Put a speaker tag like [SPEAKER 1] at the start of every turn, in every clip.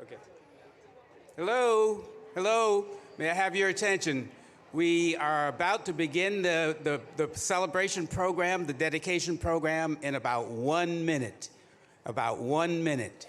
[SPEAKER 1] Okay. Hello, hello. May I have your attention? We are about to begin the celebration program, the dedication program, in about 1 minute. About 1 minute.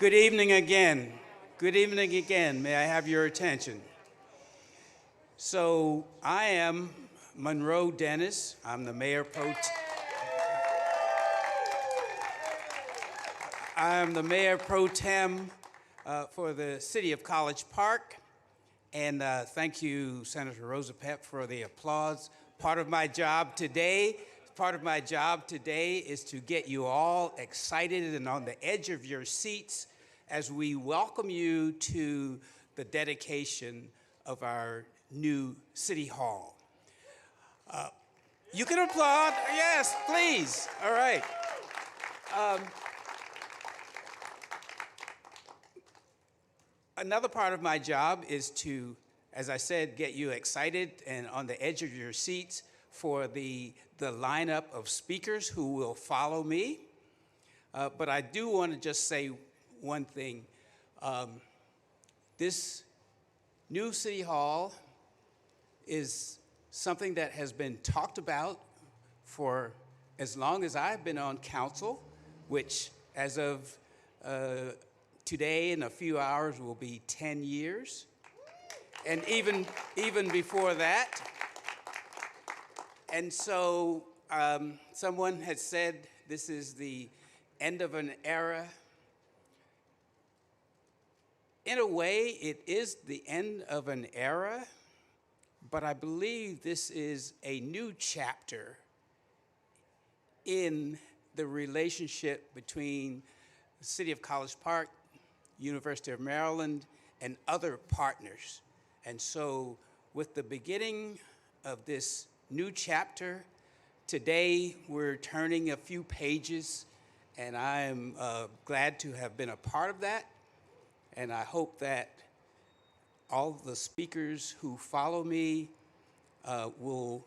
[SPEAKER 1] Good evening again. Good evening again. May I have your attention? So I am Monroe Dennis. I'm the Mayor Pro Tem for the City of College Park. And thank you, Senator Rosa Pepp, for the applause. Part of my job today is to get you all excited and on the edge of your seats as we welcome you to the dedication of our new City Hall. You can applaud. Yes, please. All right. Another part of my job is to, as I said, get you excited and on the edge of your seats for the lineup of speakers who will follow me. But I do want to just say one thing. This new City Hall is something that has been talked about for as long as I've been on council, which as of today in a few hours will be 10 years. And even before that. And so someone had said this is the end of an era. In a way, it is the end of an era, but I believe this is a new chapter in the relationship between the City of College Park, University of Maryland, and other partners. And so with the beginning of this new chapter, today we're turning a few pages, and I am glad to have been a part of that. And I hope that all the speakers who follow me will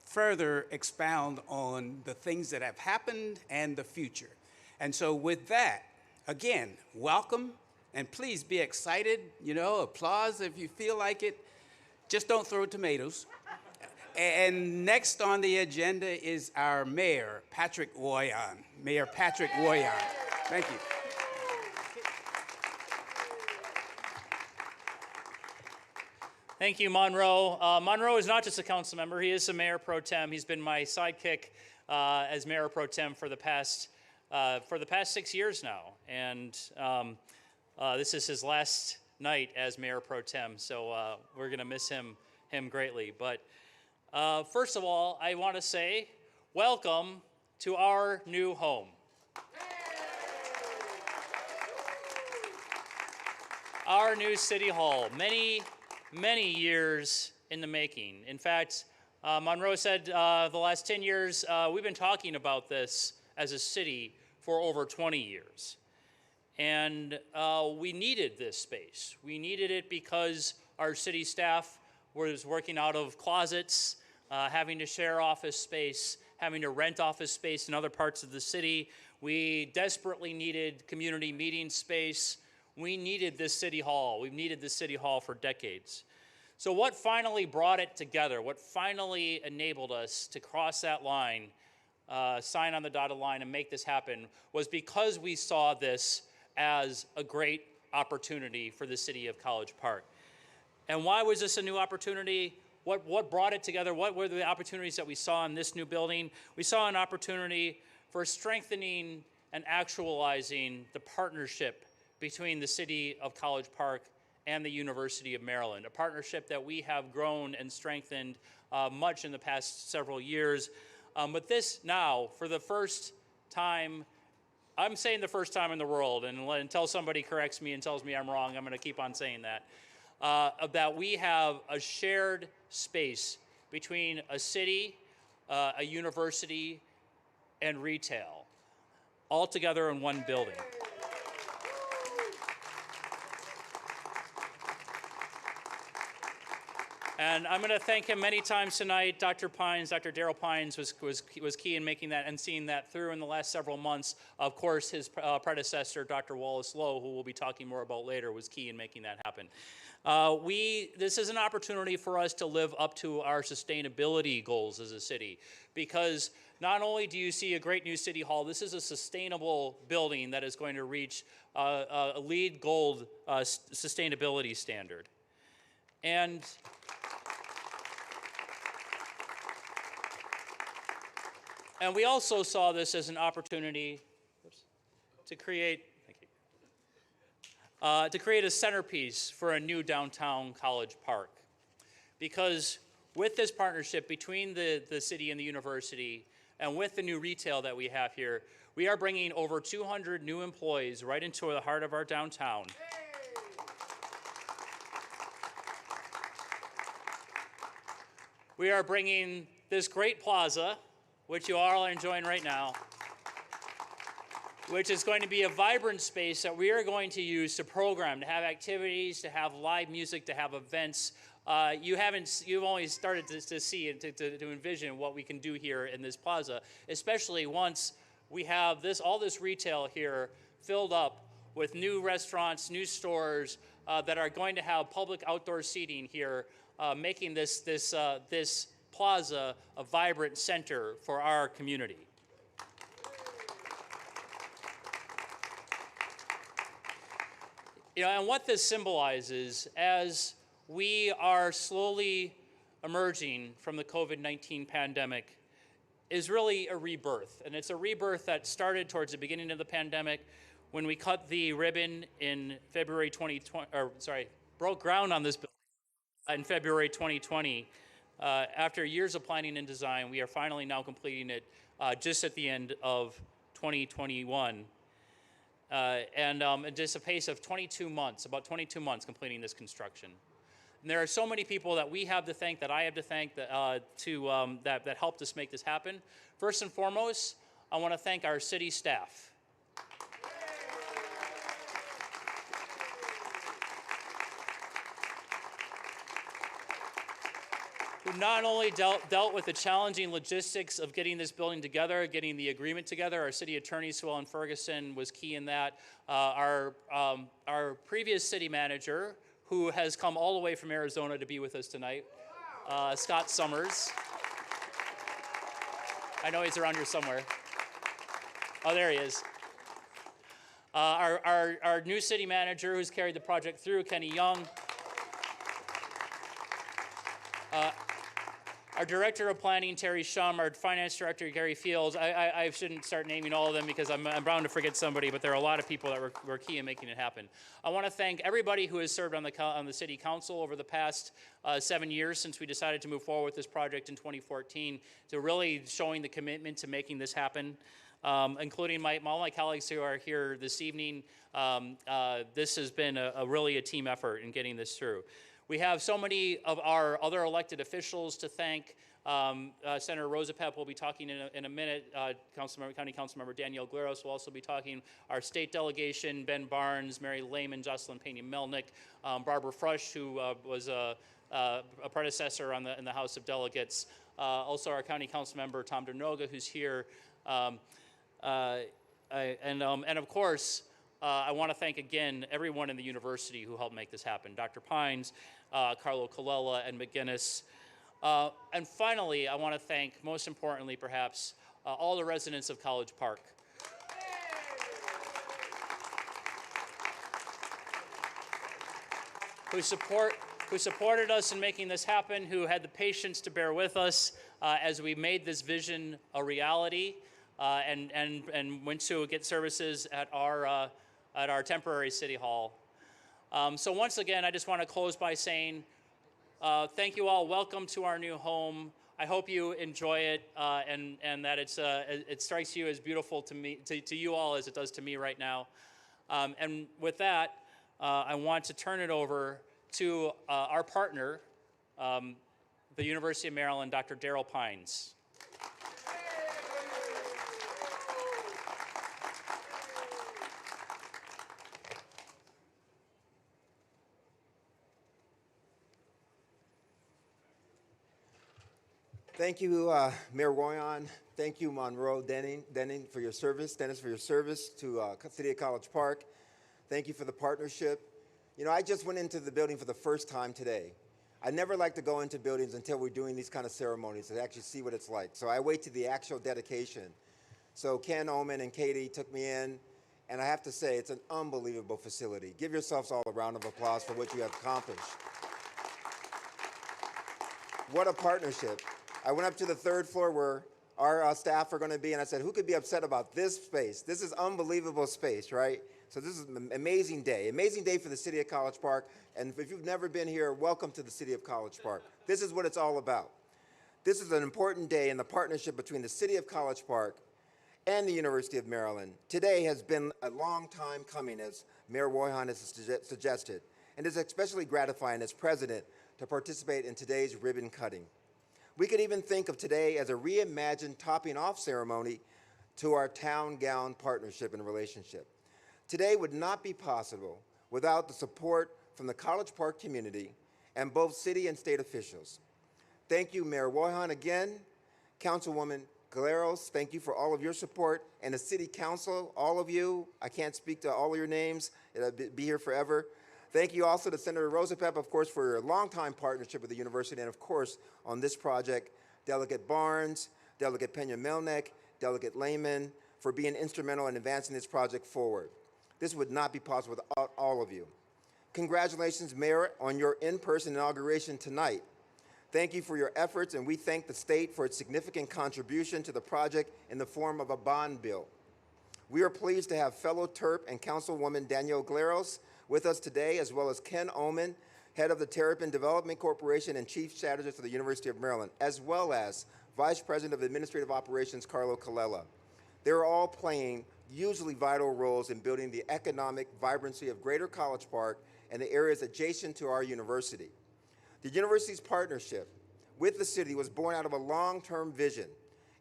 [SPEAKER 1] further expound on the things that have happened and the future. And so with that, again, welcome, and please be excited, applause if you feel like it. Just don't throw tomatoes. And next on the agenda is our mayor, Patrick Woyan. Mayor Patrick Woyan. Thank you.
[SPEAKER 2] Thank you, Monroe. Monroe is not just a council member. He is a mayor pro tem. He's been my sidekick as mayor pro tem for the past 6 years now. And this is his last night as mayor pro tem. So we're going to miss him greatly. But first of all, I want to say welcome to our new home. Our new City Hall. Many years in the making. In fact, Monroe said the last 10 years, we've been talking about this as a city for over 20 years. And we needed this space. We needed it because our city staff was working out of closets, having to share office space, having to rent office space in other parts of the city. We desperately needed community meeting space. We needed this City Hall. We've needed this City Hall for decades. So what finally brought it together, what finally enabled us to cross that line, sign on the dotted line and make this happen, was because we saw this as a great opportunity for the city of College Park. And why was this a new opportunity? What brought it together? What were the opportunities that we saw in this new building? We saw an opportunity for strengthening and actualizing the partnership between the city of College Park and the University of Maryland, a partnership that we have grown and strengthened much in the past several years. But this now, for the first time, I'm saying the first time in the world, and until somebody corrects me and tells me I'm wrong, I'm going to keep on saying that, that we have a shared space between a city, a university, and retail, all together in one building. And I'm going to thank him many times tonight. Dr. Pines, Dr. Darrell Pines was key in making that and seeing that through in the last several months. Of course, his predecessor, Dr. Wallace Lowe, who we'll be talking more about later, was key in making that happen. This is an opportunity for us to live up to our sustainability goals as a city, because not only do you see a great new city hall, this is a sustainable building that is going to reach a LEED Gold sustainability standard. And we also saw this as an opportunity to create a centerpiece for a new downtown College Park. Because with this partnership between the city and the university, and with the new retail that we have here, we are bringing over 200 new employees right into the heart of our downtown. We are bringing this great plaza, which you all are enjoying right now, which is going to be a vibrant space that we are going to use to program, to have activities, to have live music, to have events. You've only started to see and to envision what we can do here in this plaza, especially once we have all this retail here filled up with new restaurants, new stores that are going to have public outdoor seating here, making this plaza a vibrant center for our community. And what this symbolizes, as we are slowly emerging from the COVID-19 pandemic, is really a rebirth. And it's a rebirth that started towards the beginning of the pandemic when we cut the ribbon in February 2020, broke ground on this building in February 2020. After years of planning and design, we are finally now completing it just at the end of 2021. And just a pace of 22 months, about 22 months completing this construction. And there are so many people that we have to thank, that I have to thank, that helped us make this happen. First and foremost, I want to thank our city staff. Who not only dealt with the challenging logistics of getting this building together, getting the agreement together. Our city attorney, Sue Ellen Ferguson, was key in that. Our previous city manager, who has come all the way from Arizona to be with us tonight, Scott Summers. I know he's around here somewhere. Oh, there he is. Our new city manager, who's carried the project through, Kenny Young. Our Director of Planning, Terry Shum, our Finance Director, Gary Fields. I shouldn't start naming all of them because I'm bound to forget somebody, but there are a lot of people that were key in making it happen. I want to thank everybody who has served on the City Council over the past 7 years since we decided to move forward with this project in 2014, to really showing the commitment to making this happen, including all my colleagues who are here this evening. This has been really a team effort in getting this through. We have so many of our other elected officials to thank. Senator Rosapep will be talking in a minute. County Councilmember Danielle Gleros will also be talking. Our state delegation, Ben Barnes, Mary Lehman, Jocelyn Pena-Melnick, Barbara Frush, who was a predecessor in the House of Delegates. Also our County Councilmember Tom Dernoga, who's here. And of course, I want to thank again everyone in the university who helped make this happen. Dr. Pines, Carlo Colella, and McGinnis. And finally, I want to thank, most importantly perhaps, all the residents of College Park. Who supported us in making this happen, who had the patience to bear with us as we made this vision a reality, and went to get services at our temporary City Hall. So once again, I just want to close by saying thank you all. Welcome to our new home. I hope you enjoy it and that it strikes you as beautiful to you all as it does to me right now. And with that, I want to turn it over to our partner, the University of Maryland, Dr. Daryl Pines.
[SPEAKER 3] Thank you, Mayor Royan. Thank you, Monroe Denning for your service. Dennis, for your service to City of College Park. Thank you for the partnership. You know, I just went into the building for the first time today. I never like to go into buildings until we're doing these kind of ceremonies to actually see what it's like. So I wait to the actual dedication. So Ken Oman and Katie took me in, and I have to say, it's an unbelievable facility. Give yourselves all a round of applause for what you have accomplished. What a partnership. I went up to the third floor where our staff are going to be, and I said, who could be upset about this space? This is unbelievable space, right? So this is an amazing day for the city of College Park. And if you've never been here, welcome to the city of College Park. This is what it's all about. This is an important day in the partnership between the city of College Park and the University of Maryland. Today has been a long time coming, as Mayor Woyan has suggested, and it's especially gratifying as president to participate in today's ribbon cutting. We could even think of today as a reimagined topping off ceremony to our town gown partnership and relationship. Today would not be possible without the support from the College Park community and both city and state officials. Thank you, Mayor Woyan, again. Councilwoman Galeros, thank you for all of your support, and the City Council, all of you. I can't speak to all of your names. It'll be here forever. Thank you also to Senator Rosapep, of course, for your longtime partnership with the university, and of course, on this project, Delegate Barnes, Delegate Pena-Melnick, Delegate Lehman, for being instrumental in advancing this project forward. This would not be possible without all of you. Congratulations, Mayor, on your in-person inauguration tonight. Thank you for your efforts, and we thank the state for its significant contribution to the project in the form of a bond bill. We are pleased to have fellow Terp and Councilwoman Danielle Galeros with us today, as well as Ken Oman, head of the Terrapin Development Corporation and chief strategist for the University of Maryland, as well as Vice President of Administrative Operations, Carlo Colella. They're all playing hugely vital roles in building the economic vibrancy of Greater College Park and the areas adjacent to our university. The university's partnership with the city was born out of a long-term vision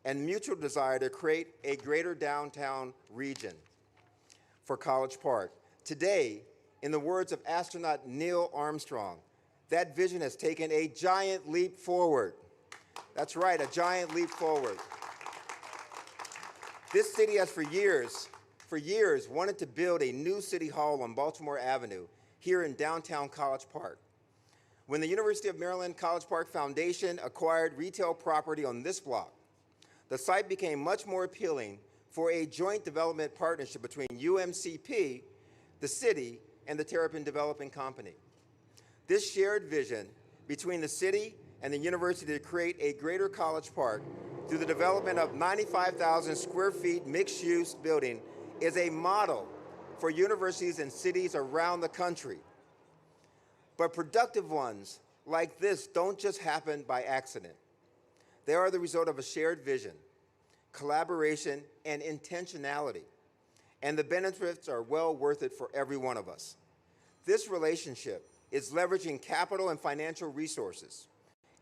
[SPEAKER 3] and mutual desire to create a greater downtown region for College Park. Today, in the words of astronaut Neil Armstrong, that vision has taken a giant leap forward. That's right, a giant leap forward. This city has for years wanted to build a new city hall on Baltimore Avenue here in downtown College Park. When the University of Maryland College Park Foundation acquired retail property on this block, the site became much more appealing for a joint development partnership between UMCP, the city, and the Terrapin Development Company. This shared vision between the city and the university to create a greater College Park through the development of 95,000 square feet mixed-use building is a model for universities and cities around the country. But productive ones like this don't just happen by accident. They are the result of a shared vision, collaboration, and intentionality. And the benefits are well worth it for every one of us. This relationship is leveraging capital and financial resources.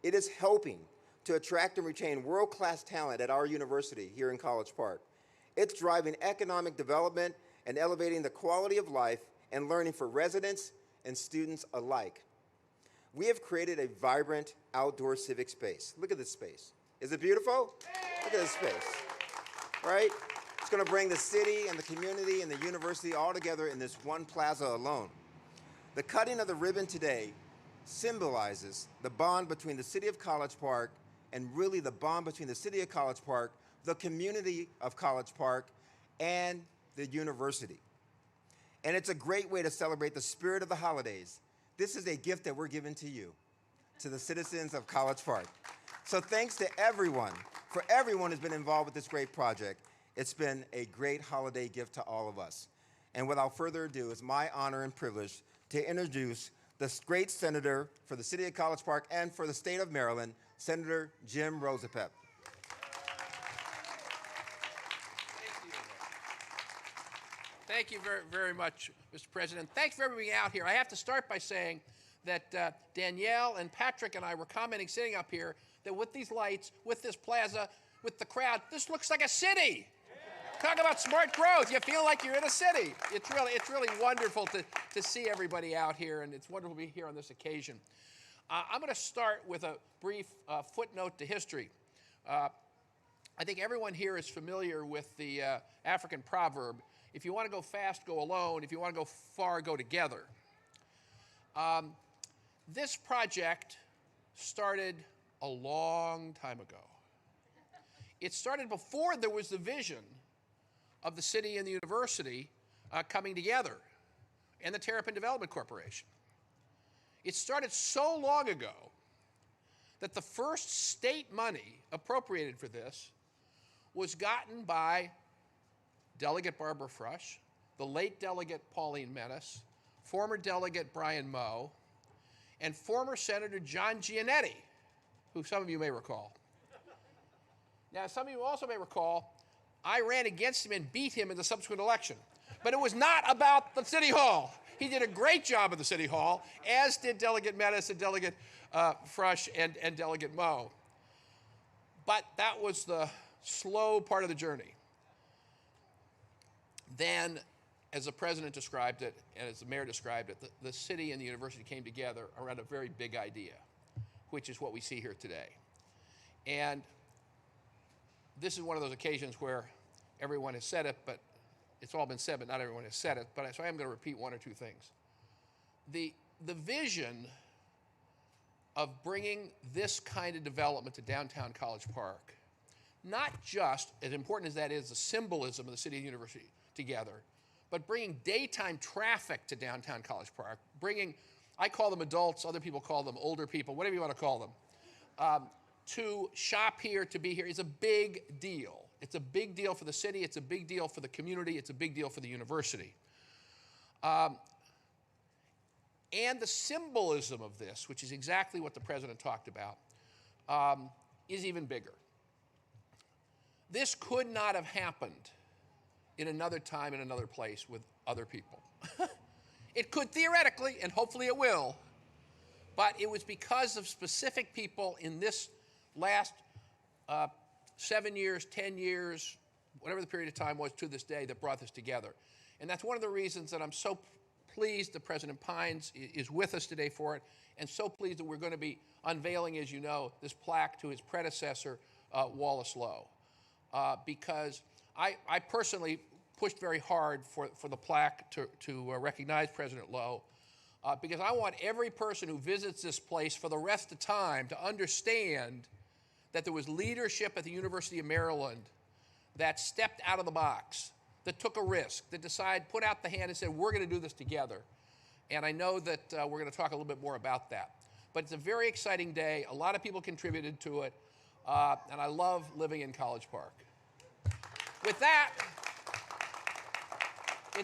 [SPEAKER 3] It is helping to attract and retain world-class talent at our university here in College Park. It's driving economic development and elevating the quality of life and learning for residents and students alike. We have created a vibrant outdoor civic space. Look at this space. Is it beautiful? Look at this space, right? It's going to bring the city and the community and the university all together in this one plaza alone. The cutting of the ribbon today symbolizes the bond between the city of College Park and really the bond between the city of College Park, the community of College Park, and the university. And it's a great way to celebrate the spirit of the holidays. This is a gift that we're giving to you, to the citizens of College Park. So thanks to everyone, for everyone who's been involved with this great project. It's been a great holiday gift to all of us. And without further ado, it's my honor and privilege to introduce the great senator for the city of College Park and for the state of Maryland, Senator Jim Rosapep.
[SPEAKER 4] Thank you very, very much, Mr. President. Thanks for everybody out here. I have to start by saying that Danielle and Patrick and I were commenting sitting up here that with these lights, with this plaza, with the crowd, this looks like a city. Talk about smart growth. You feel like you're in a city. It's really wonderful to see everybody out here, and it's wonderful to be here on this occasion. I'm going to start with a brief footnote to history. I think everyone here is familiar with the African proverb, if you want to go fast, go alone. If you want to go far, go together. This project started a long time ago. It started before there was the vision of the city and the university coming together, and the Terrapin Development Corporation. It started so long ago that the first state money appropriated for this was gotten by Delegate Barbara Frush, the late Delegate Pauline Menace, former Delegate Brian Moe, and former Senator John Giannetti, who some of you may recall. Now, some of you also may recall, I ran against him and beat him in the subsequent election. But it was not about the City Hall. He did a great job at the City Hall, as did Delegate Menace and Delegate Frush and Delegate Moe. But that was the slow part of the journey. Then, as the president described it, and as the mayor described it, the city and the university came together around a very big idea, which is what we see here today. And this is one of those occasions where everyone has said it, but it's all been said, but not everyone has said it. So I am going to repeat one or two things. The vision of bringing this kind of development to downtown College Park, not just, as important as that is, the symbolism of the city and university together, but bringing daytime traffic to downtown College Park, bringing, I call them adults, other people call them older people, whatever you want to call them, to shop here, to be here, is a big deal. It's a big deal for the city, it's a big deal for the community, it's a big deal for the university. And the symbolism of this, which is exactly what the president talked about, is even bigger. This could not have happened in another time, in another place, with other people. It could theoretically, and hopefully it will, but it was because of specific people in this last 7 years, 10 years, whatever the period of time was to this day that brought this together. And that's one of the reasons that I'm so pleased that President Pines is with us today for it, and so pleased that we're going to be unveiling, as you know, this plaque to his predecessor, Wallace Lowe. Because I personally pushed very hard for the plaque to recognize President Lowe, because I want every person who visits this place for the rest of time to understand that there was leadership at the University of Maryland that stepped out of the box, that took a risk, that decided, put out the hand and said, we're going to do this together. And I know that we're going to talk a little bit more about that. But it's a very exciting day. A lot of people contributed to it. And I love living in College Park. With that,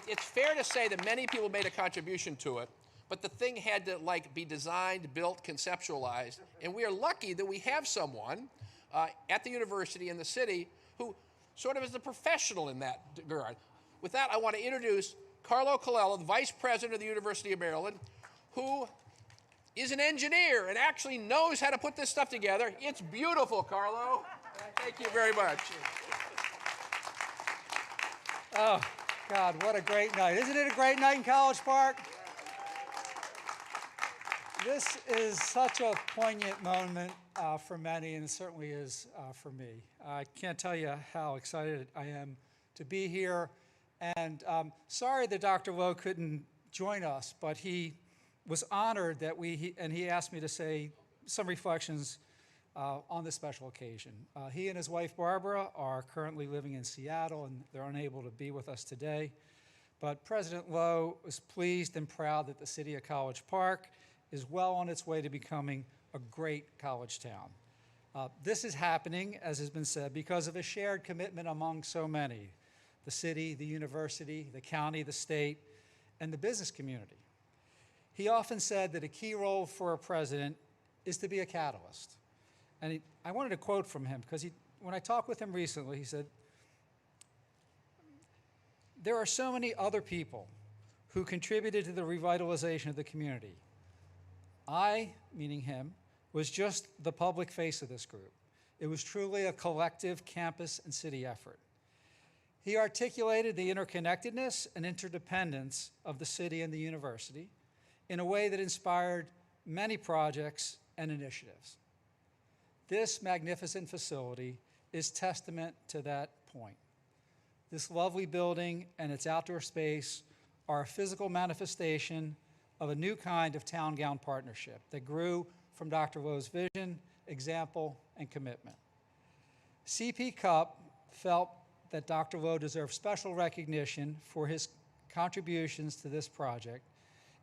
[SPEAKER 4] it's fair to say that many people made a contribution to it. But the thing had to be designed, built, conceptualized. And we are lucky that we have someone at the university and the city who sort of is a professional in that regard. With that, I want to introduce Carlo Colella, the Vice President of the University of Maryland, who is an engineer and actually knows how to put this stuff together. It's beautiful, Carlo. Thank you very much.
[SPEAKER 5] Oh, God, what a great night. Isn't it a great night in College Park? This is such a poignant moment for many, and it certainly is for me. I can't tell you how excited I am to be here. And sorry that Dr. Lowe couldn't join us, but he was honored that and he asked me to say some reflections on this special occasion. He and his wife, Barbara, are currently living in Seattle, and they're unable to be with us today. But President Lowe was pleased and proud that the city of College Park is well on its way to becoming a great college town. This is happening, as has been said, because of a shared commitment among so many: the city, the university, the county, the state, and the business community. He often said that a key role for a president is to be a catalyst. And I wanted to quote from him, because when I talked with him recently, he said, "There are so many other people who contributed to the revitalization of the community. I," meaning him, "was just the public face of this group. It was truly a collective campus and city effort." He articulated the interconnectedness and interdependence of the city and the university in a way that inspired many projects and initiatives. This magnificent facility is testament to that point. This lovely building and its outdoor space are a physical manifestation of a new kind of town-gown partnership that grew from Dr. Lowe's vision, example, and commitment. CP Cup felt that Dr. Lowe deserved special recognition for his contributions to this project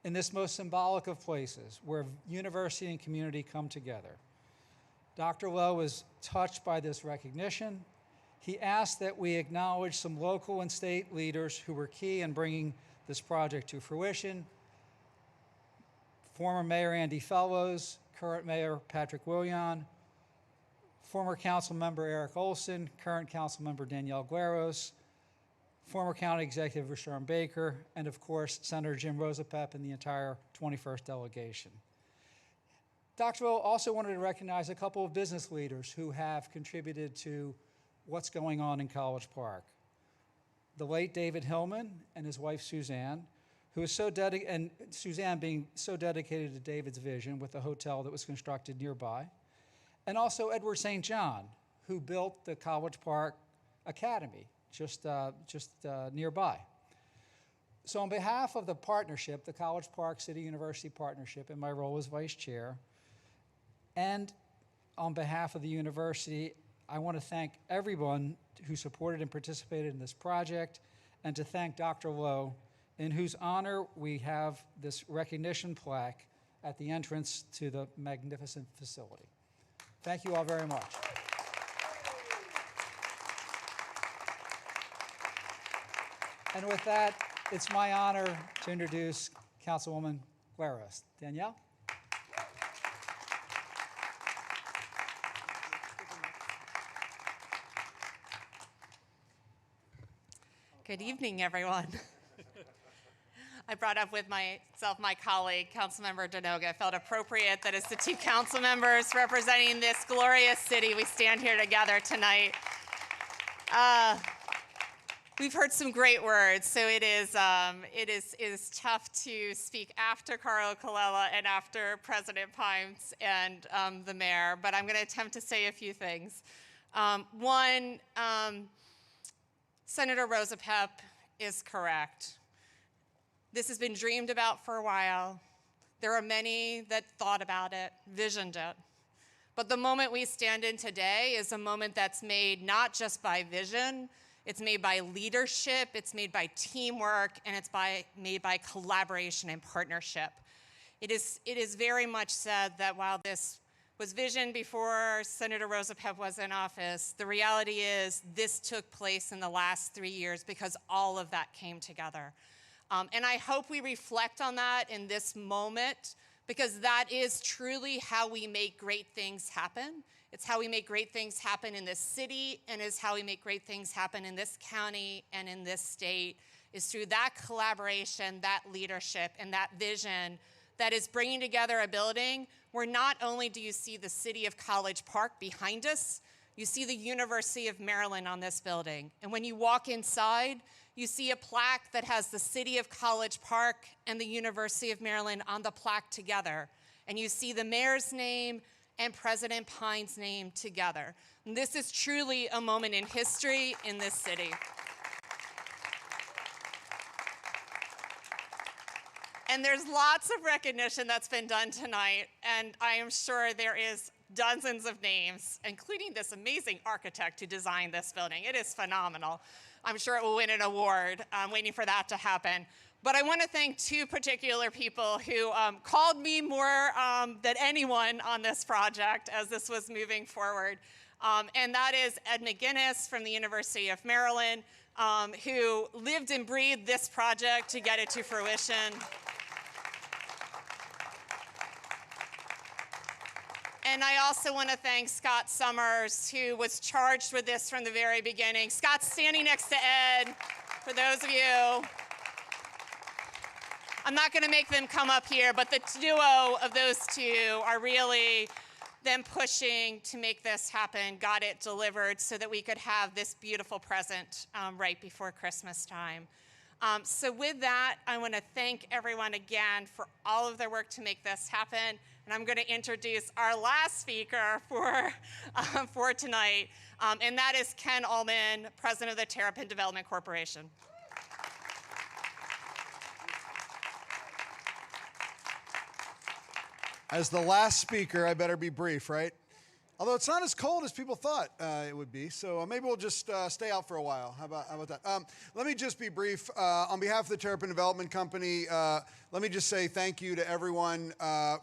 [SPEAKER 5] in this most symbolic of places where university and community come together. Dr. Lowe was touched by this recognition. He asked that we acknowledge some local and state leaders who were key in bringing this project to fruition. Former Mayor Andy Fellows, current Mayor Patrick Willian, former council member Eric Olson, current council member Danielle Gueros, former county executive Rashawn Baker, and of course, Senator Jim Rosapep and the entire 21st delegation. Dr. Lowe also wanted to recognize a couple of business leaders who have contributed to what's going on in College Park. The late David Hillman and his wife Suzanne, who is so dedicated, and Suzanne being so dedicated to David's vision with the hotel that was constructed nearby, and also Edward St. John, who built the College Park Academy just nearby. So on behalf of the partnership, the College Park City University Partnership, in my role as vice chair, and on behalf of the university, I want to thank everyone who supported and participated in this project, and to thank Dr. Lowe, in whose honor we have this recognition plaque at the entrance to the magnificent facility. Thank you all very much. And with that, it's my honor to introduce Councilwoman Gueros. Danielle?
[SPEAKER 6] Good evening, everyone. I brought up with myself my colleague, Councilmember Denoga. Felt appropriate that as the two council members representing this glorious city, we stand here together tonight. We've heard some great words, so it is tough to speak after Carlo Colella and after President Pimes and the mayor, but I'm going to attempt to say a few things. One, Senator Rosapep is correct. This has been dreamed about for a while. There are many that thought about it, visioned it. But the moment we stand in today is a moment that's made not just by vision, it's made by leadership, it's made by teamwork, and it's made by collaboration and partnership. It is very much said that while this was vision before Senator Rosapep was in office, the reality is this took place in the last 3 years because all of that came together. And I hope we reflect on that in this moment, because that is truly how we make great things happen. It's how we make great things happen in this city, and is how we make great things happen in this county and in this state, is through that collaboration, that leadership, and that vision that is bringing together a building where not only do you see the city of College Park behind us, you see the University of Maryland on this building. And when you walk inside, you see a plaque that has the city of College Park and the University of Maryland on the plaque together. And you see the mayor's name and President Pine's name together. And this is truly a moment in history in this city. And there's lots of recognition that's been done tonight, and I am sure there is dozens of names, including this amazing architect who designed this building. It is phenomenal. I'm sure it will win an award. I'm waiting for that to happen. But I want to thank two particular people who called me more than anyone on this project as this was moving forward. And that is Ed McGinnis from the University of Maryland, who lived and breathed this project to get it to fruition. And I also want to thank Scott Summers, who was charged with this from the very beginning. Scott's standing next to Ed, for those of you. I'm not going to make them come up here, but the duo of those two are really them pushing to make this happen, got it delivered so that we could have this beautiful present right before Christmas time. So with that, I want to thank everyone again for all of their work to make this happen. And I'm going to introduce our last speaker for tonight, and that is Ken Ullman, President of the Terrapin Development Corporation.
[SPEAKER 7] As the last speaker, I better be brief, right? Although it's not as cold as people thought it would be, so maybe we'll just stay out for a while. How about that? Let me just be brief. On behalf of the Terrapin Development Company, let me just say thank you to everyone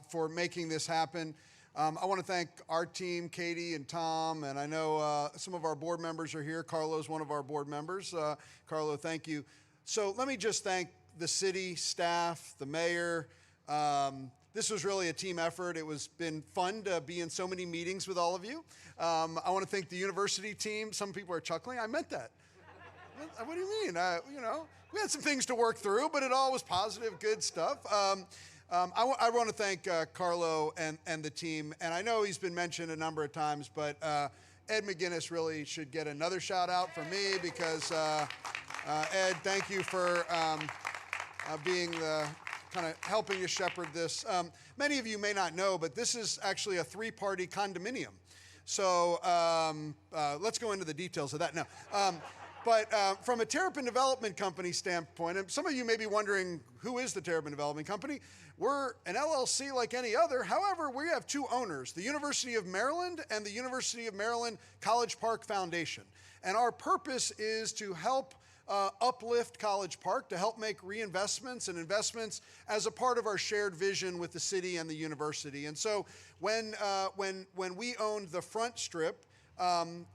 [SPEAKER 7] for making this happen. I want to thank our team, Katie and Tom, and I know some of our board members are here. Carlo's one of our board members. Carlo, thank you. So let me just thank the city staff, the mayor. This was really a team effort. It was been fun to be in so many meetings with all of you. I want to thank the university team. Some people are chuckling. I meant that. What do you mean? You know, we had some things to work through, but it all was positive, good stuff. I want to thank Carlo and the team. And I know he's been mentioned a number of times, but Ed McGinnis really should get another shout out from me because Ed, thank you for being the kind of helping to shepherd this. Many of you may not know, but this is actually a 3-party condominium. So let's go into the details of that now. But from a Terrapin Development Company standpoint, and some of you may be wondering, who is the Terrapin Development Company? We're an LLC like any other. However, we have 2 owners, the University of Maryland and the University of Maryland College Park Foundation. And our purpose is to help uplift College Park, to help make reinvestments and investments as a part of our shared vision with the city and the university. And so when we owned the front strip,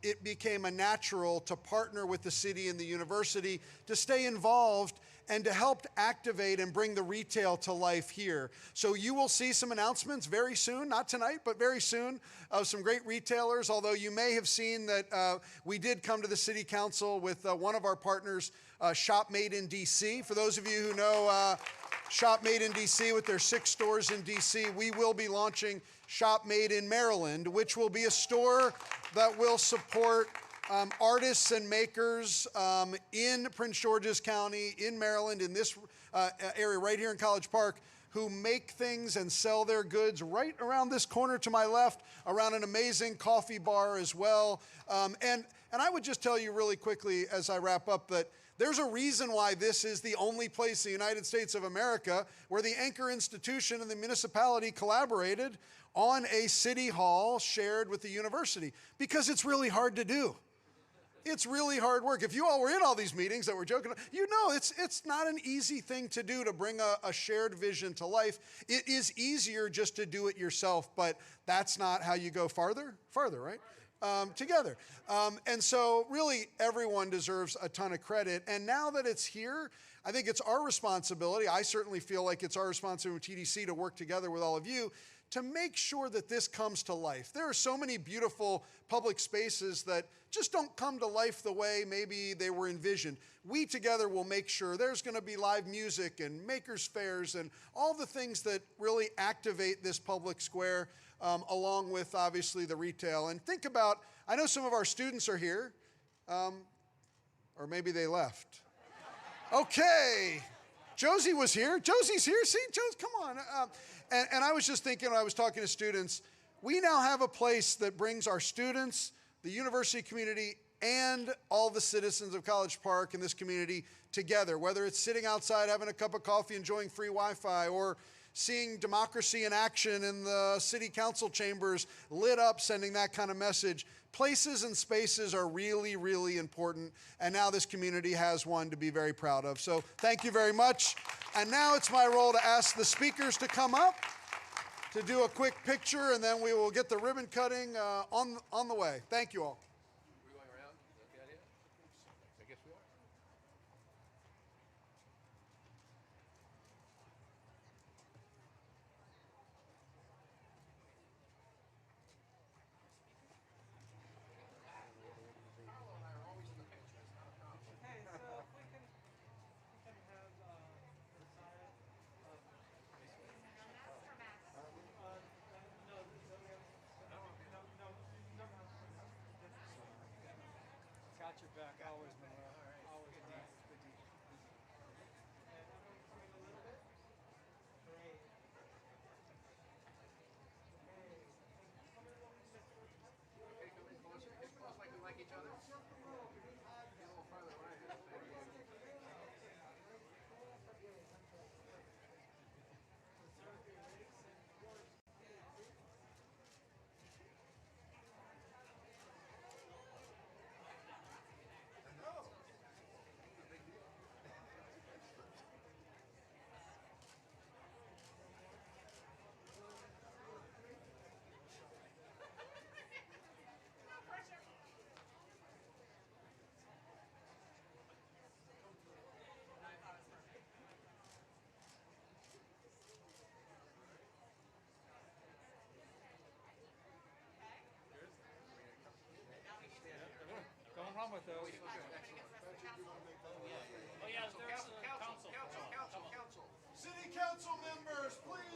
[SPEAKER 7] it became a natural to partner with the city and the university to stay involved and to help activate and bring the retail to life here. So you will see some announcements very soon, not tonight, but very soon, of some great retailers, although you may have seen that we did come to the city council with one of our partners, Shop Made in DC. For those of you who know Shop Made in DC with their 6 stores in DC, we will be launching Shop Made in Maryland, which will be a store that will support artists and makers in Prince George's County, in Maryland, in this area right here in College Park, who make things and sell their goods right around this corner to my left, around an amazing coffee bar as well. And I would just tell you really quickly as I wrap up that there's a reason why this is the only place in the United States of America where the anchor institution and the municipality collaborated on a city hall shared with the university, because it's really hard to do. It's really hard work. If you all were in all these meetings that we're joking about, you know it's not an easy thing to do to bring a shared vision to life. It is easier just to do it yourself, but that's not how you go farther, right? Together. And so really everyone deserves a ton of credit. And now that it's here, I think it's our responsibility. I certainly feel like it's our responsibility with TDC to work together with all of you to make sure that this comes to life. There are so many beautiful public spaces that just don't come to life the way maybe they were envisioned. We together will make sure there's going to be live music and makers fairs and all the things that really activate this public square, along with obviously the retail. And think about, I know some of our students are here, or maybe they left. Okay, Josie was here. Josie's here. See, Josie, come on. And I was just thinking when I was talking to students, we now have a place that brings our students, the university community, and all the citizens of College Park and this community together, whether it's sitting outside having a cup of coffee, enjoying free Wi-Fi, or seeing democracy in action in the city council chambers lit up, sending that kind of message. Places and spaces are really, really important, and now this community has one to be very proud of. So thank you very much. And now it's my role to ask the speakers to come up to do a quick picture, and then we will get the ribbon cutting on the way. Thank you all.
[SPEAKER 4] We're going around? Is that the idea? I guess we are.
[SPEAKER 5] done with those.
[SPEAKER 2] Oh yeah, there's the council.
[SPEAKER 7] City council members, please